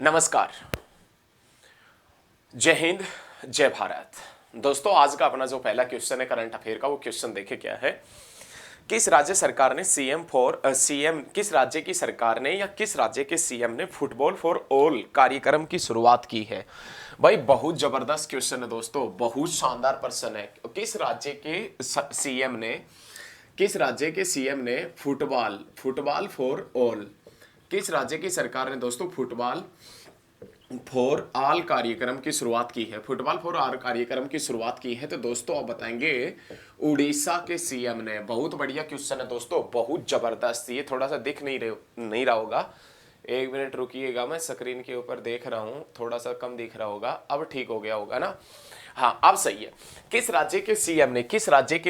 नमस्कार। जय हिंद, जय भारत। दोस्तों, आज का अपना जो पहला क्वेश्चन है करंट अफेयर का, वो क्वेश्चन देखे क्या है। किस राज्य सरकार ने सीएम किस राज्य की सरकार ने या किस राज्य के सीएम ने फुटबॉल फॉर ऑल कार्यक्रम की शुरुआत की है। भाई बहुत जबरदस्त क्वेश्चन है दोस्तों, बहुत शानदार प्रश्न है। किस राज्य के सीएम ने फुटबॉल फुटबॉल फॉर ऑल, किस राज्य की सरकार ने दोस्तों फुटबॉल फॉर ऑल कार्यक्रम की शुरुआत की है। फुटबॉल फॉर ऑल कार्यक्रम की शुरुआत की है तो दोस्तों आप बताएंगे उड़ीसा के सीएम ने। बहुत बढ़िया क्वेश्चन है दोस्तों, बहुत जबरदस्त। ये थोड़ा सा दिख नहीं रहा होगा, एक मिनट रुकिएगा, मैं स्क्रीन के ऊपर देख रहा हूं, थोड़ा सा कम दिख रहा होगा, अब ठीक हो गया होगा ना। हाँ, अब सही है। किस राज्य के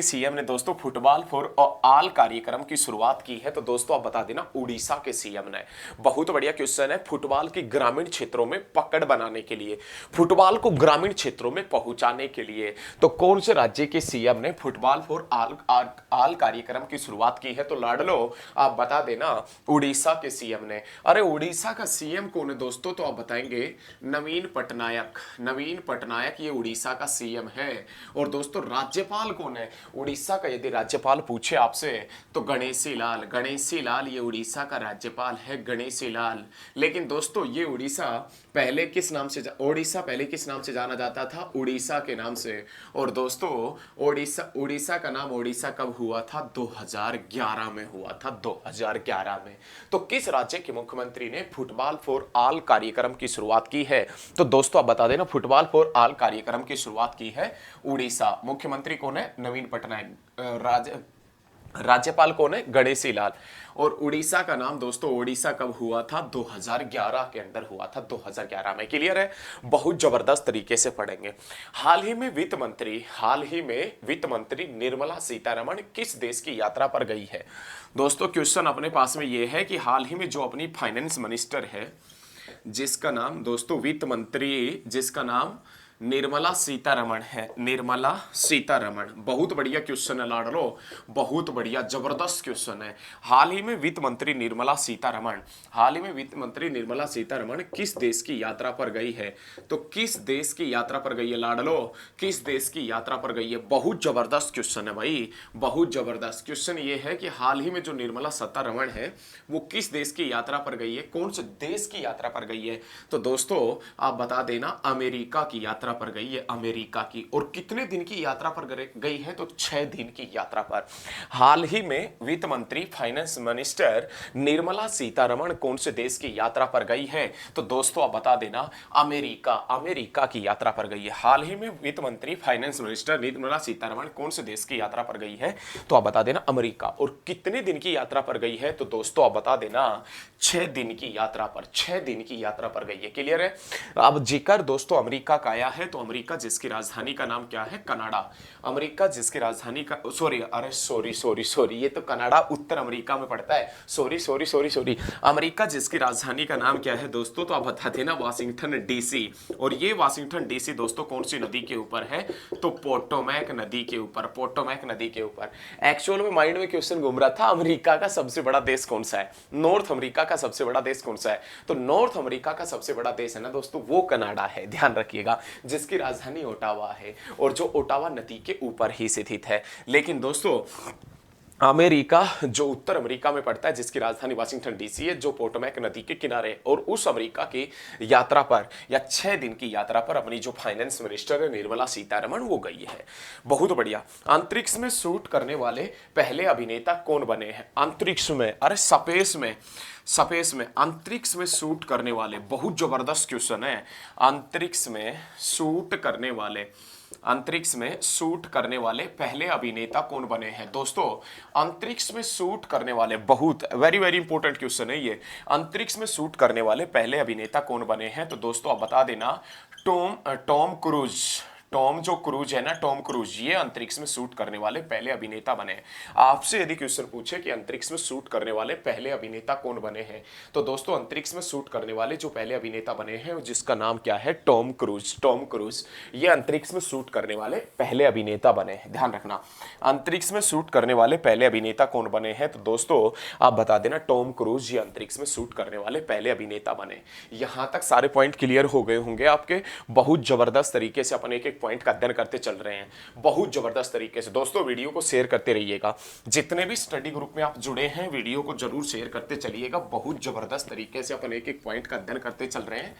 सीएम ने दोस्तों फुटबॉल फॉर ऑल कार्यक्रम की शुरुआत की है तो दोस्तों आप बता देना उड़ीसा के सीएम ने। बहुत बढ़िया क्वेश्चन है। फुटबॉल की ग्रामीण क्षेत्रों में पकड़ बनाने के लिए, फुटबॉल को ग्रामीण क्षेत्रों में पहुंचाने के लिए तो कौन से राज्य के सीएम ने फुटबॉल फॉर ऑल कार्यक्रम की शुरुआत की है तो लाडलो आप बता देना उड़ीसा के सीएम ने। अरे उड़ीसा का सीएम कौन है दोस्तों, तो आप बताएंगे नवीन पटनायक ये उड़ीसा का सीएम है। और दोस्तों राज्यपाल कौन है उड़ीसा का, यदि राज्यपाल पूछे आपसे तो गणेशी लाल ये उड़ीसा का राज्यपाल है, गणेशी लाल। लेकिन दोस्तों ये ओडिशा पहले किस नाम से जाना जाता था, उड़ीसा के नाम से। और दोस्तों उड़ीसा का नाम उड़ीसा कब हुआ था, 2011 में हुआ था, 2011 में। तो किस राज्य के मुख्यमंत्री ने फुटबॉल फॉर ऑल कार्यक्रम की शुरुआत की है तो दोस्तों आप बता देना फुटबॉल फॉर ऑल कार्यक्रम की शुरुआत की है उड़ीसा। मुख्यमंत्री कौन है, नवीन पटनायक। राज्यपाल कौन है, गणेशी लाल। और उड़ीसा का नाम दोस्तों, उड़ीसा कब हुआ था, 2011 के अंदर हुआ था, 2011 में। क्लियर है, बहुत जबरदस्त तरीके से पढ़ेंगे। हाल ही में वित्त मंत्री निर्मला सीतारमण किस देश की यात्रा पर गई है। दोस्तों क्वेश्चन अपने पास में यह है कि हाल ही में जो अपनी फाइनेंस मिनिस्टर है, जिसका नाम दोस्तों वित्त मंत्री, जिसका नाम निर्मला सीतारमण है, निर्मला सीतारमण। बहुत बढ़िया क्वेश्चन है लाडलो, बहुत बढ़िया जबरदस्त क्वेश्चन है। हाल ही में वित्त मंत्री निर्मला सीतारमण किस देश की यात्रा पर गई है तो किस देश की यात्रा पर गई है लाडलो, किस देश की यात्रा पर गई है। बहुत जबरदस्त क्वेश्चन है भाई, बहुत जबरदस्त क्वेश्चन ये है कि हाल ही में जो निर्मला सीतारमण है वो किस देश की यात्रा पर गई है, कौन से देश की यात्रा पर गई है तो दोस्तों आप बता देना अमेरिका की यात्रा पर गई है, अमेरिका की। और कितने दिन की यात्रा पर गई है तो 6 दिन की यात्रा पर। हाल ही में वित्त मंत्री फाइनेंस मिनिस्टर निर्मला सीतारमण कौन से देश की यात्रा पर गई है तो दोस्तों आप बता देना अमेरिका की यात्रा पर गई है। हाल ही में वित्त मंत्री फाइनेंस मिनिस्टर निर्मला सीतारमण कौन से देश की यात्रा पर गई है तो आप बता देना अमेरिका। और कितने दिन की यात्रा पर गई है तो दोस्तों आप बता देना 6 दिन की यात्रा पर, 6 दिन की यात्रा पर गई है। क्लियर है। अब जिक्र दोस्तों अमेरिका का आया है तो अमेरिका जिसकी राजधानी का नाम क्या है, कनाडा। अमेरिका जिसकी राजधानी का सॉरी ये तो कनाडा उत्तर अमेरिका में पड़ता है, सॉरी। अमेरिका जिसकी राजधानी का नाम क्या है दोस्तों तो आप बता देना वाशिंगटन डीसी। और ये वाशिंगटन डीसी दोस्तों कौन सी नदी के ऊपर है तो पोटोमैक नदी के ऊपर। एक्चुअल में माइंड में क्वेश्चन घूम रहा था अमेरिका का सबसे बड़ा देश कौन सा है, नॉर्थ अमेरिका का सबसे बड़ा देश कौन सा है तो नॉर्थ अमेरिका का सबसे बड़ा देश है ना दोस्तों वो कनाडा है, ध्यान रखिएगा, जिसकी राजधानी ओटावा है और जो ओटावा नदी के ऊपर ही स्थित है। लेकिन दोस्तों अमेरिका जो उत्तर अमेरिका में पड़ता है, जिसकी राजधानी वाशिंगटन डीसी है, जो पोटोमैक नदी के किनारे, और उस अमेरिका की यात्रा पर या 6 दिन की यात्रा पर अपनी जो फाइनेंस मिनिस्टर है निर्मला सीतारमण वो गई है। बहुत बढ़िया। अंतरिक्ष में शूट करने वाले पहले अभिनेता कौन बने हैं, अंतरिक्ष में, अरे स्पेस में अंतरिक्ष में शूट करने वाले, बहुत जबरदस्त क्वेश्चन है। अंतरिक्ष में शूट करने वाले पहले अभिनेता कौन बने हैं दोस्तों। अंतरिक्ष में शूट करने वाले, बहुत वेरी इंपॉर्टेंट क्वेश्चन है ये। अंतरिक्ष में शूट करने वाले पहले अभिनेता कौन बने हैं तो दोस्तों आप बता देना टॉम जो क्रूज है ना, टॉम क्रूज, ये अंतरिक्ष में शूट करने वाले पहले अभिनेता बने हैं। आपसे यदि क्वेश्चन पूछे कि अंतरिक्ष में शूट करने वाले पहले अभिनेता कौन बने हैं, तो दोस्तों अंतरिक्ष में शूट करने वाले जो पहले अभिनेता बने हैं जिसका नाम क्या है, टॉम क्रूज। टॉम क्रूज ये अंतरिक्ष में शूट करने वाले पहले अभिनेता बने हैं। ध्यान रखना, अंतरिक्ष में शूट करने वाले पहले अभिनेता कौन बने हैं, तो दोस्तों आप बता देना टॉम क्रूज ये अंतरिक्ष में शूट करने वाले पहले अभिनेता बने। यहां तक सारे पॉइंट क्लियर हो गए होंगे आपके। बहुत जबरदस्त तरीके से अपन एक एक पॉइंट का अध्ययन करते चल रहे हैं, बहुत जबरदस्त तरीके से। दोस्तों वीडियो को शेयर करते रहिएगा, जितने भी स्टडी ग्रुप में आप जुड़े हैं वीडियो को जरूर शेयर करते चलिएगा। बहुत जबरदस्त तरीके से अपन एक एक पॉइंट का अध्ययन करते चल रहे हैं,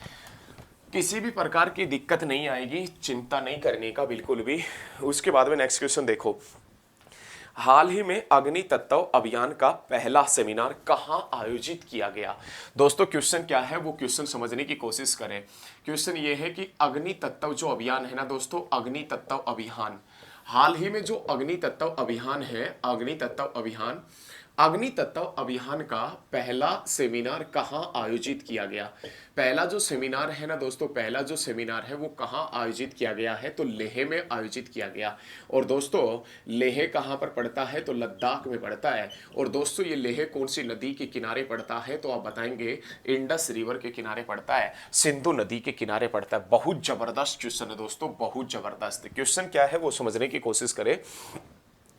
किसी भी प्रकार की दिक्कत नहीं आएगी, चिंता नहीं करने का बिल्कुल भी। उसके बाद में नेक्स्ट क्वेश्चन देखो, हाल ही में अग्नि तत्व अभियान का पहला सेमिनार कहां आयोजित किया गया। दोस्तों क्वेश्चन क्या है वो क्वेश्चन समझने की कोशिश करें। क्वेश्चन ये है कि अग्नि तत्व जो अभियान है ना दोस्तों, अग्नि तत्व अभियान, हाल ही में जो अग्नि तत्व अभियान है, अग्नि तत्व अभियान का पहला सेमिनार कहां आयोजित किया गया। पहला जो सेमिनार है ना दोस्तों, पहला जो सेमिनार है वो कहां आयोजित किया गया है, तो लेह में आयोजित किया गया। और दोस्तों लेह कहां पर पड़ता है, तो लद्दाख में पड़ता है। और दोस्तों ये लेह कौन सी नदी के किनारे पड़ता है, तो आप बताएंगे इंडस रिवर के किनारे पड़ता है, सिंधु नदी के किनारे पड़ता है। बहुत जबरदस्त क्वेश्चन है दोस्तों, बहुत जबरदस्त। क्वेश्चन क्या है वो समझने की कोशिश करें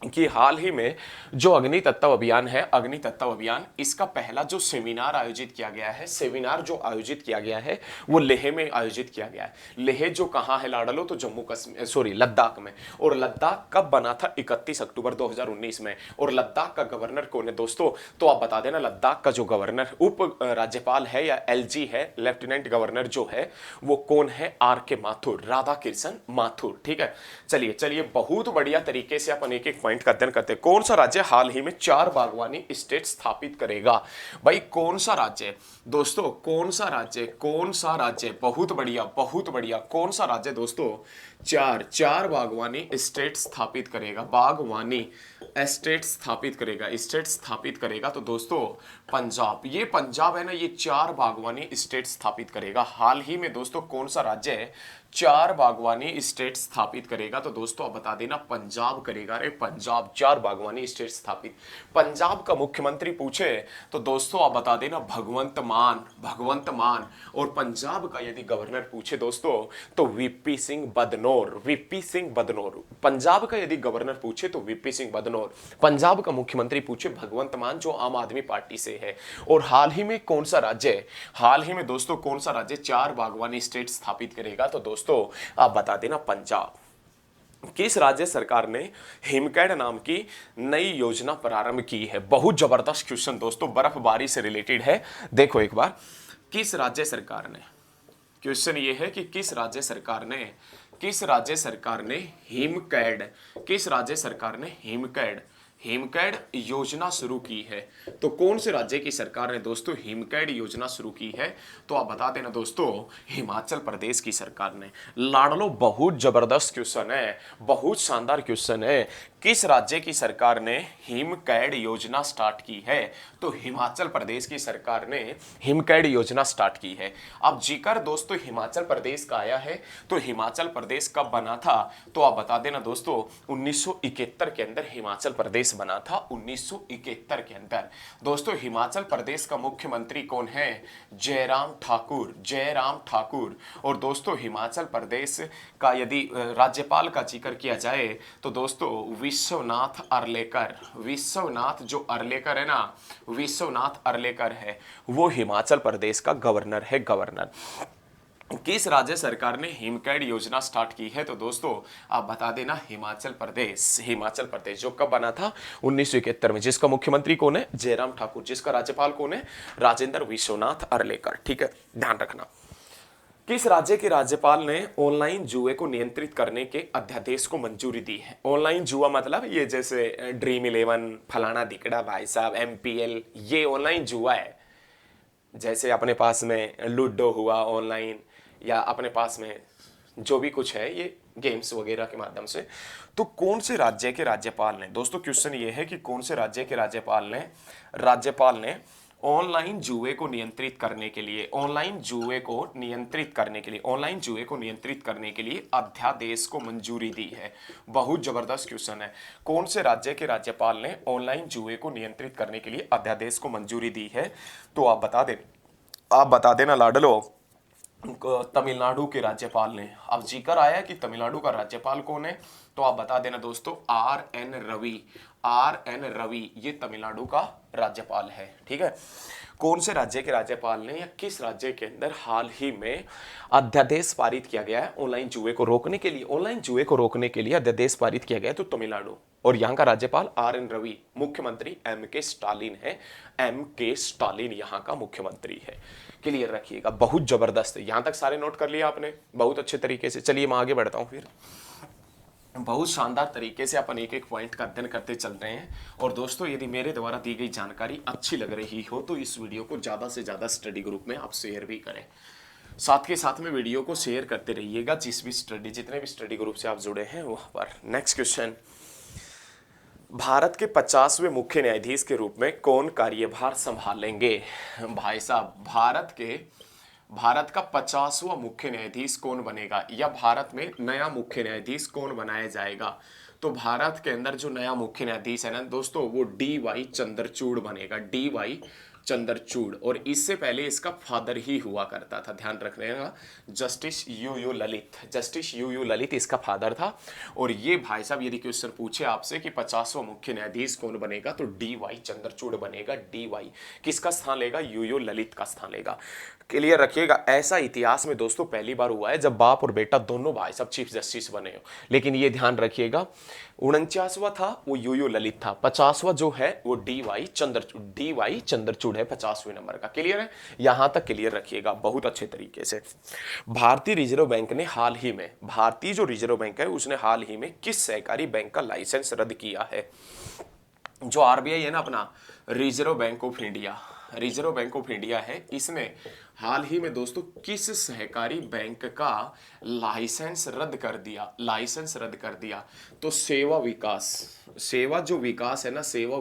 कि हाल ही में जो अग्नि तत्व अभियान है, अग्नि तत्व अभियान, इसका पहला जो सेमिनार आयोजित किया गया है, सेमिनार जो आयोजित किया गया है वो लेह में आयोजित किया गया है। लेह जो कहां है लाडलो, तो जम्मू कश्मीर, सॉरी लद्दाख में। और लद्दाख कब बना था, 31 अक्टूबर 2019 में। और लद्दाख का गवर्नर कौन है दोस्तों, तो आप बता देना लद्दाख का जो गवर्नर उप राज्यपाल है या एलजी है, लेफ्टिनेंट गवर्नर जो है वो कौन है, आर के माथुर, राधा कृष्ण माथुर। ठीक है, चलिए चलिए, बहुत बढ़िया तरीके से अपन एक एक पॉइंट का अध्ययन करते हैं। कौन सा राज्य हाल ही में 4 बागवानी स्टेट स्थापित करेगा। भाई कौन सा राज्य दोस्तों, कौन सा राज्य, कौन सा राज्य, बहुत बढ़िया बहुत बढ़िया, कौन सा राज्य दोस्तों चार बागवानी स्टेट स्थापित करेगा, बागवानी स्टेट स्थापित करेगा, स्टेट स्थापित करेगा। तो दोस्तों पंजाब, ये पंजाब है ना, ये 4 बागवानी स्टेट स्थापित करेगा। हाल ही में दोस्तों कौन सा राज्य 4 बागवानी स्टेट स्थापित करेगा, तो दोस्तों आप बता देना पंजाब करेगा। अरे पंजाब 4 बागवानी स्टेट स्थापित। पंजाब का मुख्यमंत्री पूछे तो दोस्तों आप बता देना भगवंत मान, भगवंत मान। और पंजाब का यदि गवर्नर पूछे दोस्तों तो वीपी सिंह बदनौर, वीपी सिंह बदनौर। पंजाब का यदि गवर्नर पूछे तो वीपी सिंह बदनौर। पंजाब का मुख्यमंत्री पूछे भगवंत मान जो आम आदमी पार्टी से है। और हाल ही में कौन सा राज्य, हाल ही में दोस्तों कौन सा राज्य 4 बागवानी स्टेट स्थापित करेगा, तो दोस्तों आप बता देना पंजाब। किस राज्य सरकार ने हिमकैड नाम की नई योजना प्रारंभ की है। बहुत जबरदस्त क्वेश्चन दोस्तों, बर्फबारी से रिलेटेड है। देखो एक बार, किस राज्य सरकार ने, क्वेश्चन ये है कि किस राज्य सरकार ने, किस राज्य सरकार ने हिमकैड, किस राज्य सरकार ने हिमकैड, हिमकैड योजना शुरू की है। तो कौन से राज्य की सरकार ने दोस्तों हिमकैड योजना शुरू की है, तो आप बता देना दोस्तों हिमाचल प्रदेश की सरकार ने। लाडलो बहुत जबरदस्त क्वेश्चन है, बहुत शानदार क्वेश्चन है। किस राज्य की सरकार ने हिमकैड योजना स्टार्ट की है, तो हिमाचल प्रदेश की सरकार ने हिमकैड योजना स्टार्ट की है। अब जिक्र दोस्तों हिमाचल प्रदेश का आया है, तो हिमाचल प्रदेश कब बना था, तो आप बता देना दोस्तों 1971 के अंदर हिमाचल प्रदेश बना था, 1971 के अंदर। दोस्तों हिमाचल प्रदेश का मुख्यमंत्री कौन है, जयराम ठाकुर, जयराम ठाकुर। और दोस्तों हिमाचल प्रदेश का यदि राज्यपाल का जिक्र किया जाए तो दोस्तों विश्वनाथ अर्लेकर, विश्वनाथ जो अर्लेकर है ना, विश्वनाथ अर्लेकर है, वो हिमाचल प्रदेश का गवर्नर है, गवर्नर। किस राज्य सरकार ने हिमकैड योजना स्टार्ट की है, तो दोस्तों आप बता देना हिमाचल प्रदेश, हिमाचल प्रदेश। जो कब बना था 1971 में, जिसका मुख्यमंत्री कौन है, जयराम ठाकुर, जिसका राज्यपाल कौन है, राजेंद्र विश्वनाथ अर्लेकर। ठीक है, ध्यान रखना। किस राज्य के राज्यपाल ने ऑनलाइन जुए को नियंत्रित करने के अध्यादेश को मंजूरी दी है। ऑनलाइन जुआ मतलब ये जैसे ड्रीम 11, फलाना दिकड़ा भाई साहब, MPL, ये ऑनलाइन जुआ है। जैसे अपने पास में लूडो हुआ ऑनलाइन, या अपने पास में जो भी कुछ है ये गेम्स वगैरह के माध्यम से। तो कौन से राज्य के राज्यपाल ने, दोस्तों क्वेश्चन ये है कि कौन से राज्य के राज्यपाल ने ऑनलाइन जुए को नियंत्रित करने के लिए, ऑनलाइन जुए को नियंत्रित करने के लिए, ऑनलाइन जुए को नियंत्रित करने के लिए अध्यादेश को मंजूरी दी है। बहुत जबरदस्त क्वेश्चन है। कौन से राज्य के राज्यपाल ने ऑनलाइन जुए को नियंत्रित करने के लिए अध्यादेश को मंजूरी दी है? तो आप बता देना लाडलो। तमिलनाडु के राज्यपाल ने। अब जिक्र आया कि तमिलनाडु का राज्यपाल कौन है, तो आप बता देना दोस्तों, आर.एन. रवि। आर.एन. रवि ये तमिलनाडु का राज्यपाल है। ठीक है, कौन से राज्य के राज्यपाल ने या किस राज्य के अंदर हाल ही में अध्यादेश पारित किया गया है ऑनलाइन जुए को रोकने के लिए? ऑनलाइन जुए को रोकने के लिए अध्यादेश पारित किया गया है तो तमिलनाडु, और यहाँ का राज्यपाल आर.एन. रवि, मुख्यमंत्री एम.के. स्टालिन है। एम.के. स्टालिन यहाँ का मुख्यमंत्री है। क्लियर रखिएगा, बहुत जबरदस्त है। यहां तक सारे नोट कर लिया आपने बहुत अच्छे तरीके से। चलिए मैं आगे बढ़ता हूं फिर। बहुत शानदार तरीके से अपन एक एक पॉइंट का अध्ययन करते चल रहे हैं। और दोस्तों यदि मेरे द्वारा दी गई जानकारी अच्छी लग रही हो तो इस वीडियो को ज़्यादा से ज़्यादा स्टडी ग्रुप में आप शेयर भी करें। साथ के साथ में वीडियो को शेयर करते रहिएगा जितने भी स्टडी ग्रुप से आप जुड़े हैं वहाँ पर। नेक्स्ट क्वेश्चन, भारत के 50वें मुख्य न्यायाधीश के रूप में कौन कार्यभार संभालेंगे? भाई साहब, भारत का 50वां मुख्य न्यायाधीश कौन बनेगा, या भारत में नया मुख्य न्यायाधीश कौन बनाया जाएगा? तो भारत के अंदर जो नया मुख्य न्यायाधीश है ना दोस्तों, वो डी.वाई. चंद्रचूड़ बनेगा। डी.वाई. चंद्रचूड़। और इससे पहले इसका फादर ही हुआ करता था, ध्यान रखने का, justice U Lalit. Justice U Lalit इसका फादर था। और ये भाई साहब यदि क्वेश्चन पूछे आपसे कि 50वां मुख्य न्यायाधीश कौन बनेगा, तो डी.वाई. चंद्रचूड़ बनेगा। डी.वाई. किसका स्थान लेगा? यू ललित का स्थान लेगा। क्लियर रखिएगा, ऐसा इतिहास में दोस्तों पहली बार हुआ है जब बाप और बेटा दोनों भाई सब चीफ जस्टिस बने हो। लेकिन ये ध्यान रखिएगा, 49वां था वो यू ललित था, 50वां जो है वो डी.वाई. चंद्रचूड़ है 50वें नंबर का। क्लियर है, यहां तक क्लियर रखिएगा बहुत अच्छे तरीके से। भारतीय रिजर्व बैंक ने हाल ही में, भारतीय जो रिजर्व बैंक है उसने हाल ही में किस सहकारी बैंक का लाइसेंस रद्द किया है? जो आरबीआई है ना अपना, reserve bank of India, reserve bank of India है, इसने हाल ही में दोस्तों किस सहकारी बैंक का लाइसेंस रद्द कर दिया? लाइसेंस रद्द कर दिया तो सेवा विकास, सेवा जो विकास है ना, सेवा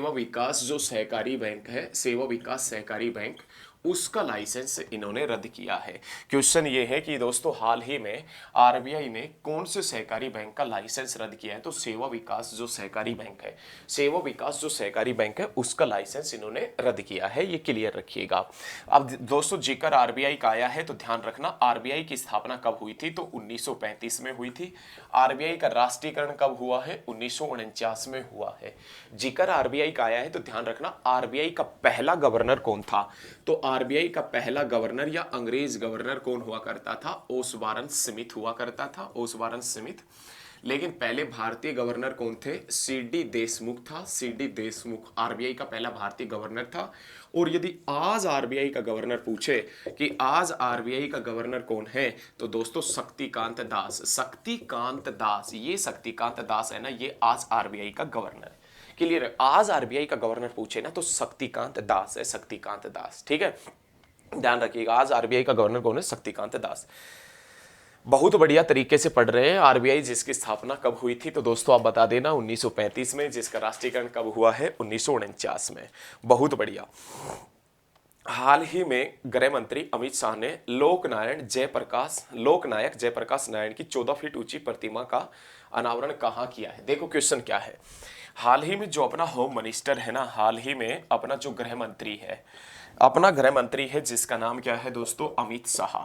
विकास जो सहकारी बैंक है, सेवा विकास सहकारी बैंक, उसका लाइसेंस इन्होंने रद्द किया है। क्वेश्चन ये है कि दोस्तों हाल ही में आरबीआई ने कौन से सहकारी बैंक का लाइसेंस रद्द किया है? तो सेवा विकास जो सहकारी बैंक है, सेवा विकास जो सहकारी बैंक है उसका लाइसेंस इन्होंने रद्द किया है। ये क्लियर रखिएगा। अब दोस्तों जिक्र आरबीआई का आया है तो ध्यान रखना, आरबीआई की स्थापना कब हुई थी? तो 1935 में हुई थी। आरबीआई का राष्ट्रीयकरण कब हुआ है? 1949 में हुआ है। जिक्र आरबीआई का आया है तो ध्यान रखना, आरबीआई का पहला गवर्नर कौन था? तो आरबीआई का पहला गवर्नर या अंग्रेज गवर्नर कौन हुआ करता था? ओसवारन स्मिथ हुआ करता था, ओसवारन स्मिथ। लेकिन पहले भारतीय गवर्नर कौन थे? सी.डी. देशमुख था, सी.डी. देशमुख आरबीआई का पहला भारतीय गवर्नर था। और यदि आज आरबीआई का गवर्नर पूछे कि आज आरबीआई का गवर्नर कौन है, तो दोस्तों शक्तिकांत दास। शक्तिकांत दास, ये शक्तिकांत दास है ना, ये आज आरबीआई का गवर्नर है। क्लियर है, आज आरबीआई का गवर्नर पूछे ना तो शक्तिकांत दास है, शक्तिकांत दास। ठीक है, ध्यान रखिएगा, आज आरबीआई का गवर्नर कौन है? शक्तिकांत दास। बहुत बढ़िया तरीके से पढ़ रहे हैं। आरबीआई जिसकी स्थापना कब हुई थी? तो दोस्तों आप बता देना 1935 में। जिसका राष्ट्रीयकरण कब हुआ है? 1949 में। बहुत बढ़िया। हाल ही में गृह मंत्री अमित शाह ने लोकनायक जयप्रकाश नारायण की 14 फीट ऊंची प्रतिमा का अनावरण कहाँ किया है? देखो क्वेश्चन क्या है, हाल ही में जो अपना होम मिनिस्टर है ना, हाल ही में अपना जो गृह मंत्री है जिसका नाम क्या है दोस्तों? अमित शाह।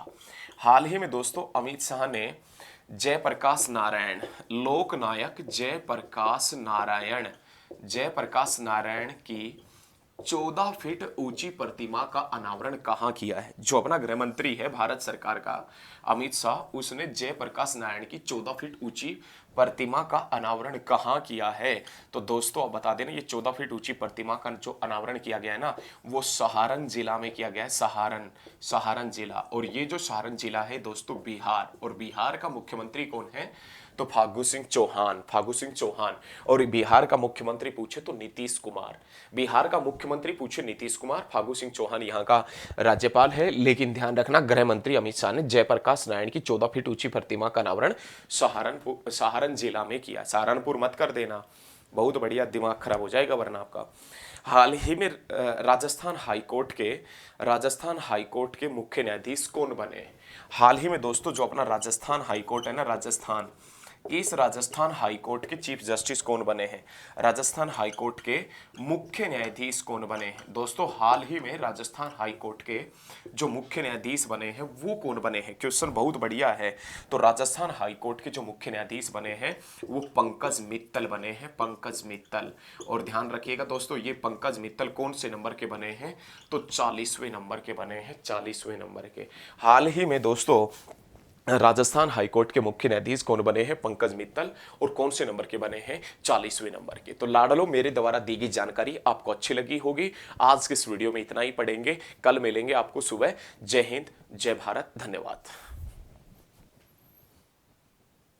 हाल ही में दोस्तों अमित शाह ने जयप्रकाश नारायण, लोकनायक जयप्रकाश नारायण की 14 फीट ऊंची प्रतिमा का अनावरण कहाँ किया है? जो अपना गृह मंत्री है भारत सरकार का अमित शाह, उसने जयप्रकाश नारायण की 14 फीट ऊंची प्रतिमा का अनावरण कहाँ किया है? तो दोस्तों आप बता देना, ये 14 फीट ऊंची प्रतिमा का जो अनावरण किया गया है ना, वो सहारन जिला में किया गया है। सहारन जिला। और ये जो सहारन जिला है दोस्तों बिहार, और बिहार का मुख्यमंत्री कौन है? तो फागू सिंह चौहान। और बिहार का मुख्यमंत्री पूछे तो नीतीश कुमार। बिहार का मुख्यमंत्री पूछे नीतीश कुमार, फागू सिंह चौहान यहाँ का राज्यपाल है। लेकिन ध्यान रखना, गृह मंत्री अमित शाह ने जयप्रकाश नारायण की 14 फीट ऊंची प्रतिमा का अनावरण सहारन जिला में किया। सहारनपुर मत कर देना, बहुत बढ़िया, दिमाग खराब हो जाएगा वरना आपका। हाल ही में राजस्थान हाई कोर्ट के मुख्य न्यायाधीश कौन बने? हाल ही में दोस्तों जो अपना राजस्थान हाई कोर्ट है ना, राजस्थान, इस राजस्थान हाई कोर्ट के चीफ जस्टिस कौन बने हैं? राजस्थान हाई कोर्ट के मुख्य न्यायाधीश कौन बने हैं? दोस्तों हाल ही में राजस्थान हाई कोर्ट के जो मुख्य न्यायाधीश बने हैं वो कौन बने हैं? क्वेश्चन बहुत बढ़िया है। तो राजस्थान हाई कोर्ट के जो मुख्य न्यायाधीश बने हैं वो पंकज मित्तल बने हैं, पंकज मित्तल। और ध्यान रखिएगा दोस्तों, ये पंकज मित्तल कौन से नंबर के बने हैं? तो 40वें नंबर के बने हैं, 40वें नंबर के। हाल ही में दोस्तों राजस्थान हाईकोर्ट के मुख्य न्यायाधीश कौन बने हैं? पंकज मित्तल। और कौन से नंबर के बने हैं? 40वें नंबर के। तो लाडलो, मेरे द्वारा दी गई जानकारी आपको अच्छी लगी होगी। आज के इस वीडियो में इतना ही पढ़ेंगे, कल मिलेंगे आपको सुबह। जय हिंद, जय भारत, धन्यवाद।